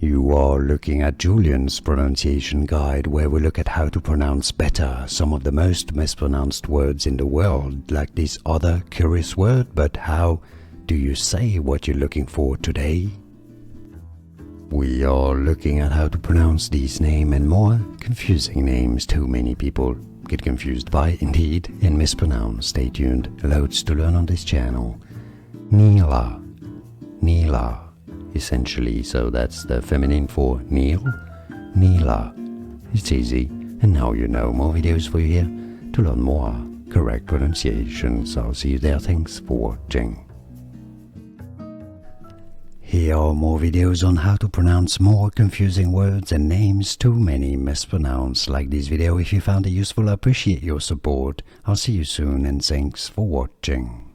You are looking at Julian's pronunciation guide, where we look at how to pronounce better some of the most mispronounced words in the world, like this other curious word, but how do you say what you're looking for today? We are looking at how to pronounce these names and more confusing names too many people get confused by, indeed, and mispronounce. Stay tuned, loads to learn on this channel. Neala, Neala. Essentially, so that's the feminine for Neil, Neala. It's easy, and now you know. More videos for you here to learn more correct pronunciations. I'll see you there. Thanks for watching. Here are more videos on how to pronounce more confusing words and names too many mispronounced. Like this video if you found it useful. I appreciate your support. I'll see you soon, and thanks for watching.